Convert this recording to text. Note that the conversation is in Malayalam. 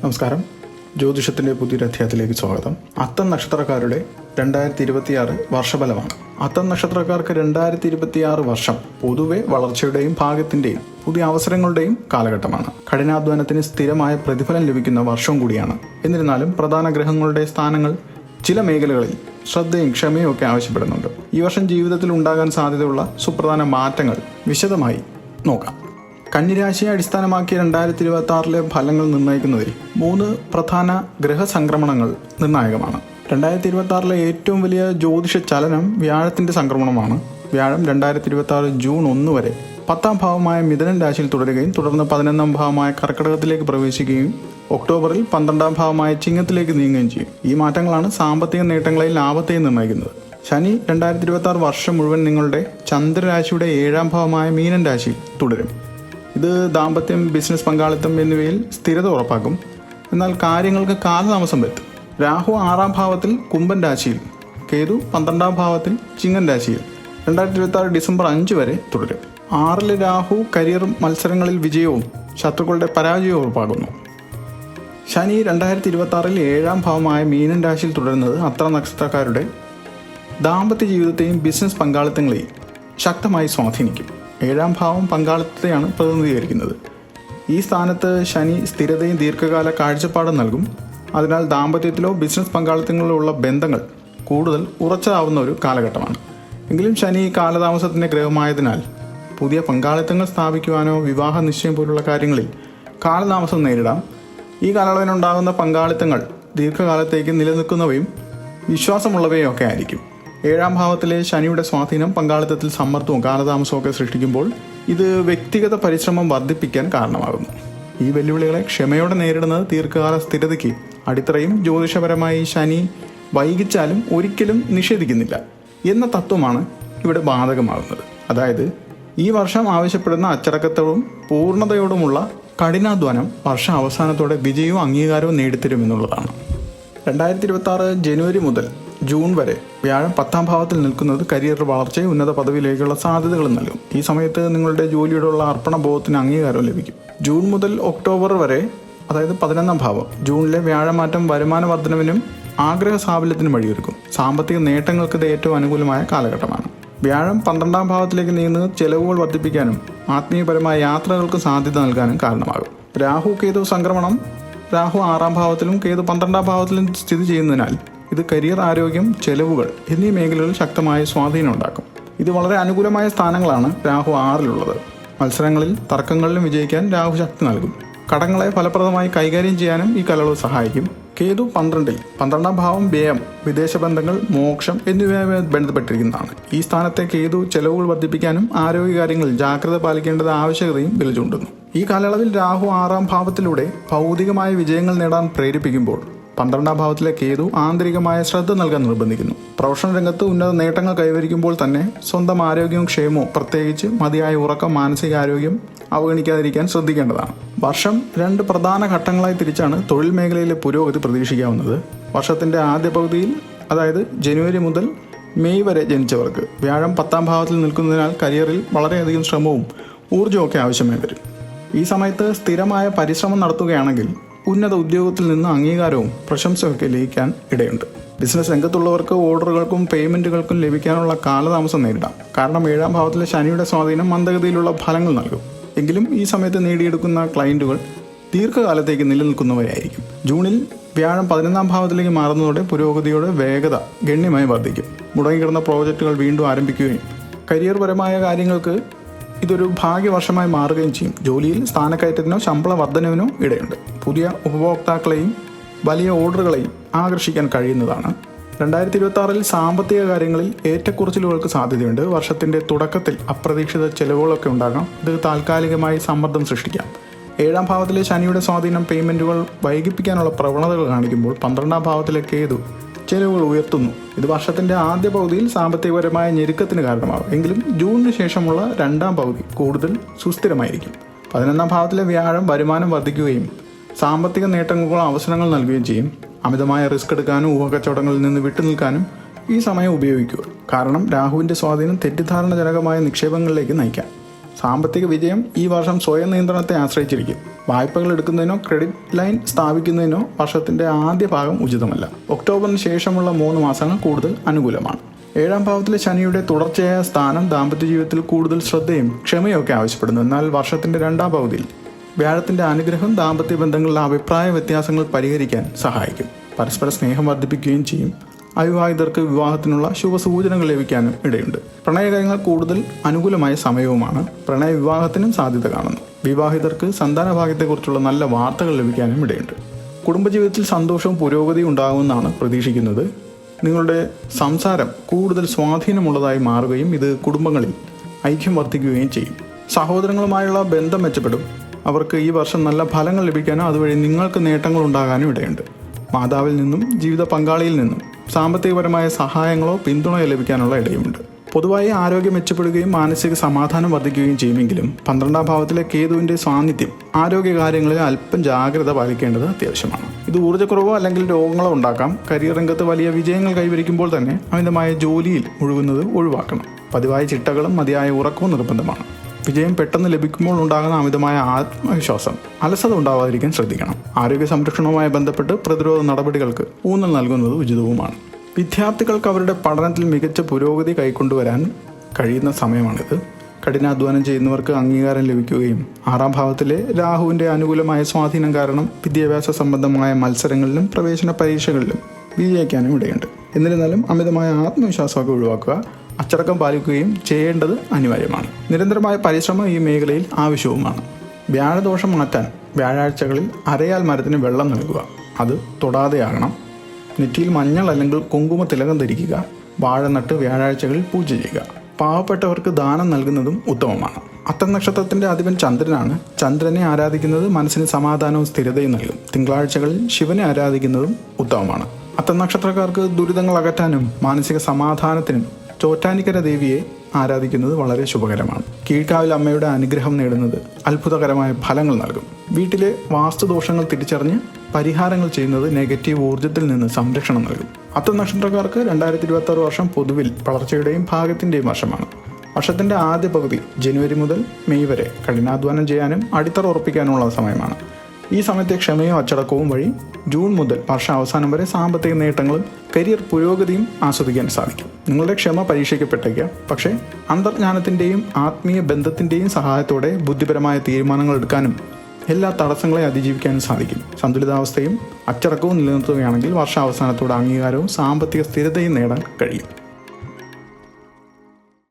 നമസ്കാരം. ജ്യോതിഷത്തിൻ്റെ പുതിയൊരു അധ്യായത്തിലേക്ക് സ്വാഗതം. അത്തം നക്ഷത്രക്കാരുടെ 2026 വർഷഫലമാണ്. അത്തം നക്ഷത്രക്കാർക്ക് 2026 വർഷം പൊതുവെ വളർച്ചയുടെയും ഭാഗ്യത്തിൻ്റെയും പുതിയ അവസരങ്ങളുടെയും കാലഘട്ടമാണ്. കഠിനാധ്വാനത്തിന് സ്ഥിരമായ പ്രതിഫലം ലഭിക്കുന്ന വർഷവും കൂടിയാണ്. എന്നിരുന്നാലും പ്രധാന ഗ്രഹങ്ങളുടെ സ്ഥാനങ്ങൾ ചില മേഖലകളിൽ ശ്രദ്ധയും ക്ഷമയും ഒക്കെ ആവശ്യപ്പെടുന്നുണ്ട്. ഈ വർഷം ജീവിതത്തിൽ ഉണ്ടാകാൻ സാധ്യതയുള്ള സുപ്രധാന മാറ്റങ്ങൾ വിശദമായി നോക്കാം. കന്നിരാശിയെ അടിസ്ഥാനമാക്കി 2026 ഫലങ്ങൾ നിർണ്ണയിക്കുന്നതിൽ 3 പ്രധാന ഗ്രഹസംക്രമണങ്ങൾ നിർണായകമാണ്. 2026 ഏറ്റവും വലിയ ജ്യോതിഷ ചലനം വ്യാഴത്തിൻ്റെ സംക്രമണമാണ്. വ്യാഴം 2026 ജൂൺ 1 വരെ 10ാം ഭാവമായ മിഥുനം രാശിയിൽ തുടരുകയും തുടർന്ന് 11ാം ഭാവമായ കർക്കിടകത്തിലേക്ക് പ്രവേശിക്കുകയും ഒക്ടോബറിൽ 12ാം ഭാവമായ ചിങ്ങത്തിലേക്ക് നീങ്ങുകയും ചെയ്യും. ഈ മാറ്റങ്ങളാണ് സാമ്പത്തിക നേട്ടങ്ങളെയും ലാഭത്തെയും നിർണ്ണയിക്കുന്നത്. ശനി 2026 വർഷം മുഴുവൻ നിങ്ങളുടെ ചന്ദ്രരാശിയുടെ 7ാം ഭാവമായ മീനൻ രാശിയിൽ തുടരും. ഇത് ദാമ്പത്യം, ബിസിനസ് പങ്കാളിത്തം എന്നിവയിൽ സ്ഥിരത ഉറപ്പാക്കും. എന്നാൽ കാര്യങ്ങൾക്ക് കാലതാമസം വരുത്തും. രാഹു 6ാം ഭാവത്തിൽ കുംഭൻ രാശിയിൽ, കേതു 12ാം ഭാവത്തിൽ ചിങ്ങൻ രാശിയിൽ 2026 ഡിസംബർ 5 വരെ തുടരും. 6ൽ രാഹു കരിയർ മത്സരങ്ങളിൽ വിജയവും ശത്രുക്കളുടെ പരാജയവും ഉറപ്പാക്കുന്നു. ശനി 2026 7ാം ഭാവമായ മീനൻ രാശിയിൽ തുടരുന്നത് അത്ര നക്ഷത്രക്കാരുടെ ദാമ്പത്യ ജീവിതത്തെയും ബിസിനസ് പങ്കാളിത്തങ്ങളെയും ശക്തമായി സ്വാധീനിക്കും. 7ാം ഭാവം പങ്കാളിത്തത്തെയാണ് പ്രതിനിധീകരിക്കുന്നത്. ഈ സ്ഥാനത്ത് ശനി സ്ഥിരതയും ദീർഘകാല കാഴ്ചപ്പാടും നൽകും. അതിനാൽ ദാമ്പത്യത്തിലോ ബിസിനസ് പങ്കാളിത്തങ്ങളിലോ ഉള്ള ബന്ധങ്ങൾ കൂടുതൽ ഉറച്ചാവുന്ന ഒരു കാലഘട്ടമാണ്. എങ്കിലും ശനി കാലതാമസത്തിൻ്റെ ഗ്രഹമായതിനാൽ പുതിയ പങ്കാളിത്തങ്ങൾ സ്ഥാപിക്കുവാനോ വിവാഹ നിശ്ചയം പോലുള്ള കാര്യങ്ങളിൽ കാലതാമസം നേരിടാം. ഈ കാലയളവിനുണ്ടാകുന്ന പങ്കാളിത്തങ്ങൾ ദീർഘകാലത്തേക്ക് നിലനിൽക്കുന്നവയും വിശ്വാസമുള്ളവയും ഒക്കെ ആയിരിക്കും. 7ാം ഭാവത്തിലെ ശനിയുടെ സ്വാധീനം പങ്കാളിത്തത്തിൽ സമ്മർദ്ദവും കാലതാമസവും ഒക്കെ സൃഷ്ടിക്കുമ്പോൾ ഇത് വ്യക്തിഗത പരിശ്രമം വർദ്ധിപ്പിക്കാൻ കാരണമാകുന്നു. ഈ വെല്ലുവിളികളെ ക്ഷമയോടെ നേരിടുന്നത് ദീർഘകാല സ്ഥിരതയ്ക്ക് അടിത്തറയും ജ്യോതിഷപരമായി ശനി വൈകിച്ചാലും ഒരിക്കലും നിഷേധിക്കുന്നില്ല എന്ന തത്വമാണ് ഇവിടെ ബാധകമാകുന്നത്. അതായത് ഈ വർഷം ആവശ്യപ്പെടുന്ന അച്ചടക്കത്തോടും പൂർണ്ണതയോടുമുള്ള കഠിനാധ്വാനം വർഷ അവസാനത്തോടെ വിജയവും അംഗീകാരവും നേടിത്തരുമെന്നുള്ളതാണ്. 2026 ജനുവരി മുതൽ ജൂൺ വരെ വ്യാഴം 10ാം ഭാവത്തിൽ നിൽക്കുന്നത് കരിയർ വളർച്ചയും ഉന്നത പദവിയിലേക്കുള്ള സാധ്യതകളും നൽകും. ഈ സമയത്ത് നിങ്ങളുടെ ജോലിയോടുള്ള അർപ്പണബോധത്തിന് അംഗീകാരം ലഭിക്കും. ജൂൺ മുതൽ ഒക്ടോബർ വരെ, അതായത് 11ാം ഭാവം, ജൂണിലെ വ്യാഴമാറ്റം വരുമാന വർധനവിനും ആഗ്രഹ സാഫല്യത്തിനും വഴിയൊരുക്കും. സാമ്പത്തിക നേട്ടങ്ങൾക്ക് ഇത് ഏറ്റവും അനുകൂലമായ കാലഘട്ടമാണ്. വ്യാഴം 12ാം ഭാവത്തിലേക്ക് നീങ്ങുന്നത് ചെലവുകൾ വർദ്ധിപ്പിക്കാനും ആത്മീയപരമായ യാത്രകൾക്ക് സാധ്യത നൽകാനും കാരണമാകും. രാഹു കേതു സംക്രമണം രാഹു 6ാം ഭാവത്തിലും കേതു 12ാം ഭാവത്തിലും സ്ഥിതി ചെയ്യുന്നതിനാൽ ഇത് കരിയർ, ആരോഗ്യം, ചെലവുകൾ എന്നീ മേഖലകളിൽ ശക്തമായ സ്വാധീനം ഉണ്ടാക്കും. ഇത് വളരെ അനുകൂലമായ സ്ഥാനങ്ങളാണ് രാഹു 6ലുള്ളത്. മത്സരങ്ങളിൽ തർക്കങ്ങളിലും വിജയിക്കാൻ രാഹു ശക്തി നൽകും. കടങ്ങളെ ഫലപ്രദമായി കൈകാര്യം ചെയ്യാനും ഈ കാലയളവ് സഹായിക്കും. കേതു 12ൽ, 12ാം ഭാവം വ്യയം, വിദേശ ബന്ധങ്ങൾ, മോക്ഷം എന്നിവയുമായി ബന്ധപ്പെട്ടിരിക്കുന്നതാണ്. ഈ സ്ഥാനത്തെ കേതു ചെലവുകൾ വർദ്ധിപ്പിക്കാനും ആരോഗ്യകാര്യങ്ങളിൽ ജാഗ്രത പാലിക്കേണ്ടത് ആവശ്യകതയും വില ചൂണ്ടുന്നു. ഈ കാലയളവിൽ രാഹു 6ാം ഭാവത്തിലൂടെ ഭൗതികമായ വിജയങ്ങൾ നേടാൻ പ്രേരിപ്പിക്കുമ്പോൾ 12ാം ഭാവത്തിലെ കേതു ആന്തരികമായ ശ്രദ്ധ നൽകാൻ നിർബന്ധിക്കുന്നു. പ്രൊഫഷണൽ രംഗത്ത് ഉന്നത നേട്ടങ്ങൾ കൈവരിക്കുമ്പോൾ തന്നെ സ്വന്തം ആരോഗ്യവും ക്ഷേമവും, പ്രത്യേകിച്ച് മതിയായ ഉറക്കം, മാനസികാരോഗ്യം അവഗണിക്കാതിരിക്കാൻ ശ്രദ്ധിക്കേണ്ടതാണ്. വർഷം 2 പ്രധാന ഘട്ടങ്ങളായി തിരിച്ചാണ് തൊഴിൽ മേഖലയിലെ പുരോഗതി പ്രതീക്ഷിക്കാവുന്നത്. വർഷത്തിൻ്റെ ആദ്യ പകുതിയിൽ, അതായത് ജനുവരി മുതൽ മെയ് വരെ ജനിച്ചവർക്ക് വ്യാഴം 10ാം ഭാവത്തിൽ നിൽക്കുന്നതിനാൽ കരിയറിൽ വളരെയധികം ശ്രമവും ഊർജ്ജവും ഒക്കെ ആവശ്യമായി വരും. ഈ സമയത്ത് സ്ഥിരമായ പരിശ്രമം നടത്തുകയാണെങ്കിൽ ഉന്നത ഉദ്യോഗത്തിൽ നിന്ന് അംഗീകാരവും പ്രശംസയൊക്കെ ലഭിക്കാൻ ഇടയുണ്ട്. ബിസിനസ് രംഗത്തുള്ളവർക്ക് ഓർഡറുകൾക്കും പേയ്മെൻറ്റുകൾക്കും ലഭിക്കാനുള്ള കാലതാമസം നേരിടാം. കാരണം 7ാം ഭാവത്തിലെ ശനിയുടെ സ്വാധീനം മന്ദഗതിയിലുള്ള ഫലങ്ങൾ നൽകും. എങ്കിലും ഈ സമയത്ത് നേടിയെടുക്കുന്ന ക്ലയൻറ്റുകൾ ദീർഘകാലത്തേക്ക് നിലനിൽക്കുന്നവയായിരിക്കും. ജൂണിൽ വ്യാഴം 11ാം ഭാവത്തിലേക്ക് മാറുന്നതോടെ പുരോഗതിയുടെ വേഗത ഗണ്യമായി വർദ്ധിക്കും. മുടങ്ങിക്കിടന്ന പ്രോജക്റ്റുകൾ വീണ്ടും ആരംഭിക്കുകയും കരിയർ പരമായ കാര്യങ്ങൾക്ക് ഇതൊരു ഭാഗ്യവർഷമായി മാറുകയും ചെയ്യും. ജോലിയിൽ സ്ഥാനക്കയറ്റത്തിനോ ശമ്പള വർധനവിനോ ഇടയുണ്ട്. പുതിയ ഉപഭോക്താക്കളെയും വലിയ ഓർഡറുകളെയും ആകർഷിക്കാൻ കഴിയുന്നതാണ്. 2026 സാമ്പത്തിക കാര്യങ്ങളിൽ ഏറ്റക്കുറച്ചിലുകൾക്ക് സാധ്യതയുണ്ട്. വർഷത്തിൻ്റെ തുടക്കത്തിൽ അപ്രതീക്ഷിത ചെലവുകളൊക്കെ ഉണ്ടാകാം. ഇത് താൽക്കാലികമായി സമ്മർദ്ദം സൃഷ്ടിക്കാം. 7ാം ഭാവത്തിലെ ശനിയുടെ സ്വാധീനം പേയ്മെൻറ്റുകൾ വൈകിപ്പിക്കാനുള്ള പ്രവണതകൾ കാണിക്കുമ്പോൾ 12ാം ഭാവത്തിലെ കേതു ചെലവുകൾ ഉയർത്തുന്നു. ഇത് വർഷത്തിൻ്റെ ആദ്യ പകുതിയിൽ സാമ്പത്തികപരമായ ഞെരുക്കത്തിന് കാരണമാകും. എങ്കിലും ജൂണിന് ശേഷമുള്ള 2ാം പകുതി കൂടുതൽ സുസ്ഥിരമായിരിക്കും. 11ാം ഭാവത്തിലെ വ്യാഴം വരുമാനം വർദ്ധിക്കുകയും സാമ്പത്തിക നേട്ടങ്ങൾക്കുള്ള അവസരങ്ങൾ നൽകുകയും ചെയ്യും. അമിതമായ റിസ്ക് എടുക്കാനും ഊഹക്കച്ചവടങ്ങളിൽ നിന്ന് വിട്ടുനിൽക്കാനും ഈ സമയം ഉപയോഗിക്കുക. കാരണം രാഹുവിൻ്റെ സ്വാധീനം തെറ്റിദ്ധാരണജനകമായ നിക്ഷേപങ്ങളിലേക്ക് നയിക്കാം. സാമ്പത്തിക വിജയം ഈ വർഷം സ്വയം നിയന്ത്രണത്തെ ആശ്രയിച്ചിരിക്കും. വായ്പകൾ എടുക്കുന്നതിനോ ക്രെഡിറ്റ് ലൈൻ സ്ഥാപിക്കുന്നതിനോ വർഷത്തിൻ്റെ ആദ്യ ഭാഗം ഉചിതമല്ല. ഒക്ടോബറിന് ശേഷമുള്ള 3 മാസങ്ങൾ കൂടുതൽ അനുകൂലമാണ്. 7ാം ഭാവത്തിലെ ശനിയുടെ തുടർച്ചയായ സ്ഥാനം ദാമ്പത്യ ജീവിതത്തിൽ കൂടുതൽ ശ്രദ്ധയും ക്ഷമയും ഒക്കെ ആവശ്യപ്പെടുന്നു. എന്നാൽ വർഷത്തിൻ്റെ 2ാം പകുതിയിൽ വ്യാഴത്തിൻ്റെ അനുഗ്രഹം ദാമ്പത്യ ബന്ധങ്ങളിലെ അഭിപ്രായ വ്യത്യാസങ്ങൾ പരിഹരിക്കാൻ സഹായിക്കും. പരസ്പര സ്നേഹം വർദ്ധിപ്പിക്കുകയും ചെയ്യും. അവിവാഹിതർക്ക് വിവാഹത്തിനുള്ള ശുഭസൂചനകൾ ലഭിക്കാനും ഇടയുണ്ട്. പ്രണയകാര്യങ്ങൾ കൂടുതൽ അനുകൂലമായ സമയവുമാണ്. പ്രണയ വിവാഹത്തിനും സാധ്യത കാണുന്നു. വിവാഹിതർക്ക് സന്താനഭാഗ്യത്തെക്കുറിച്ചുള്ള നല്ല വാർത്തകൾ ലഭിക്കാനും ഇടയുണ്ട്. കുടുംബജീവിതത്തിൽ സന്തോഷവും പുരോഗതിയും ഉണ്ടാകുമെന്നാണ് പ്രതീക്ഷിക്കുന്നത്. നിങ്ങളുടെ സംസാരം കൂടുതൽ സ്വാധീനമുള്ളതായി മാറുകയും ഇത് കുടുംബങ്ങളിൽ ഐക്യം വർദ്ധിക്കുകയും ചെയ്യും. സഹോദരങ്ങളുമായുള്ള ബന്ധം മെച്ചപ്പെടും. അവർക്ക് ഈ വർഷം നല്ല ഫലങ്ങൾ ലഭിക്കാനും അതുവഴി നിങ്ങൾക്ക് നേട്ടങ്ങൾ ഉണ്ടാകാനും ഇടയുണ്ട്. മാതാവിൽ നിന്നും ജീവിത പങ്കാളിയിൽ നിന്നും സാമ്പത്തികപരമായ സഹായങ്ങളോ പിന്തുണയോ ലഭിക്കാനുള്ള ഇടയുമുണ്ട്. പൊതുവായി ആരോഗ്യം മെച്ചപ്പെടുകയും മാനസിക സമാധാനം വർദ്ധിക്കുകയും ചെയ്യുമെങ്കിലും 12ാം ഭാവത്തിലെ കേതുവിൻ്റെ സാന്നിധ്യം ആരോഗ്യകാര്യങ്ങളിൽ അല്പം ജാഗ്രത പാലിക്കേണ്ടത് അത്യാവശ്യമാണ്. ഇത് ഊർജ്ജക്കുറവോ അല്ലെങ്കിൽ രോഗങ്ങളോ ഉണ്ടാക്കാം. കരിയർ രംഗത്ത് വലിയ വിജയങ്ങൾ കൈവരിക്കുമ്പോൾ തന്നെ അമിതമായ ജോലിയിൽ മുഴുകുന്നത് ഒഴിവാക്കണം. പതിവായ ചിട്ടകളും മതിയായ ഉറക്കവും നിർബന്ധമാണ്. വിജയം പെട്ടെന്ന് ലഭിക്കുമ്പോൾ ഉണ്ടാകുന്ന അമിതമായ ആത്മവിശ്വാസം അലസത ഉണ്ടാവാതിരിക്കാൻ ശ്രദ്ധിക്കണം. ആരോഗ്യ സംരക്ഷണവുമായി ബന്ധപ്പെട്ട് പ്രതിരോധ നടപടികൾക്ക് ഊന്നൽ നൽകുന്നത് ഉചിതവുമാണ്. വിദ്യാർത്ഥികൾക്ക് അവരുടെ പഠനത്തിൽ മികച്ച പുരോഗതി കൈക്കൊണ്ടുവരാൻ കഴിയുന്ന സമയമാണിത്. കഠിനാധ്വാനം ചെയ്യുന്നവർക്ക് അംഗീകാരം ലഭിക്കുകയും 6ാം ഭാവത്തിലെ രാഹുവിൻ്റെ അനുകൂലമായ സ്വാധീനം കാരണം വിദ്യാഭ്യാസ സംബന്ധമായ മത്സരങ്ങളിലും പ്രവേശന പരീക്ഷകളിലും വിജയിക്കാനും ഇടയുണ്ട്. എന്നിരുന്നാലും അമിതമായ ആത്മവിശ്വാസമൊക്കെ ഒഴിവാക്കുക. അച്ചടക്കം പാലിക്കുകയും ചെയ്യേണ്ടത് അനിവാര്യമാണ്. നിരന്തരമായ പരിശ്രമം ഈ മേഖലയിൽ ആവശ്യവുമാണ്. വ്യാഴദോഷം മാറ്റാൻ വ്യാഴാഴ്ചകളിൽ അരയാൽ മരത്തിന് വെള്ളം നൽകുക. അത് തൊടാതെയാകണം. നെറ്റിയിൽ മഞ്ഞൾ അല്ലെങ്കിൽ കുങ്കുമ തിലകം ധരിക്കുക. വാഴ നട്ട് വ്യാഴാഴ്ചകളിൽ പൂജ ചെയ്യുക. പാവപ്പെട്ടവർക്ക് ദാനം നൽകുന്നതും ഉത്തമമാണ്. അത്തം നക്ഷത്രത്തിൻ്റെ അധിപൻ ചന്ദ്രനാണ്. ചന്ദ്രനെ ആരാധിക്കുന്നത് മനസ്സിന് സമാധാനവും സ്ഥിരതയും നൽകും. തിങ്കളാഴ്ചകളിൽ ശിവനെ ആരാധിക്കുന്നതും ഉത്തമമാണ്. അത്തം നക്ഷത്രക്കാർക്ക് ദുരിതങ്ങൾ അകറ്റാനും മാനസിക സമാധാനത്തിനും ചോറ്റാനിക്കര ദേവിയെ ആരാധിക്കുന്നത് വളരെ ശുഭകരമാണ്. കീഴ്ക്കാവിൽ അമ്മയുടെ അനുഗ്രഹം നേടുന്നത് അത്ഭുതകരമായ ഫലങ്ങൾ നൽകും. വീട്ടിലെ വാസ്തുദോഷങ്ങൾ തിരിച്ചറിഞ്ഞ് പരിഹാരങ്ങൾ ചെയ്യുന്നത് നെഗറ്റീവ് ഊർജ്ജത്തിൽ നിന്ന് സംരക്ഷണം നൽകും. അത്തം നക്ഷത്രക്കാർക്ക് 2026 വർഷം പൊതുവിൽ വളർച്ചയുടെയും ഭാഗ്യത്തിൻ്റെയും വർഷമാണ്. വർഷത്തിൻ്റെ ആദ്യ പകുതി ജനുവരി മുതൽ മെയ് വരെ കഠിനാധ്വാനം ചെയ്യാനും അടിത്തറ ഉറപ്പിക്കാനുമുള്ള സമയമാണ്. ഈ സമയത്തെ ക്ഷമയും അച്ചടക്കവും വഴി ജൂൺ മുതൽ വർഷം അവസാനം വരെ സാമ്പത്തിക നേട്ടങ്ങളും കരിയർ പുരോഗതിയും ആസ്വദിക്കാൻ സാധിക്കും. നിങ്ങളുടെ ക്ഷമ പരീക്ഷിക്കപ്പെട്ടേക്കാം. പക്ഷേ അന്തർജ്ഞാനത്തിൻ്റെയും ആത്മീയ ബന്ധത്തിൻ്റെയും സഹായത്തോടെ ബുദ്ധിപരമായ തീരുമാനങ്ങൾ എടുക്കാനും എല്ലാ തടസ്സങ്ങളെ അതിജീവിക്കാനും സാധിക്കും. സന്തുലിതാവസ്ഥയും അച്ചടക്കവും നിലനിർത്തുകയാണെങ്കിൽ വർഷാവസാനത്തോടെ അംഗീകാരവും സാമ്പത്തിക സ്ഥിരതയും നേടാൻ കഴിയും.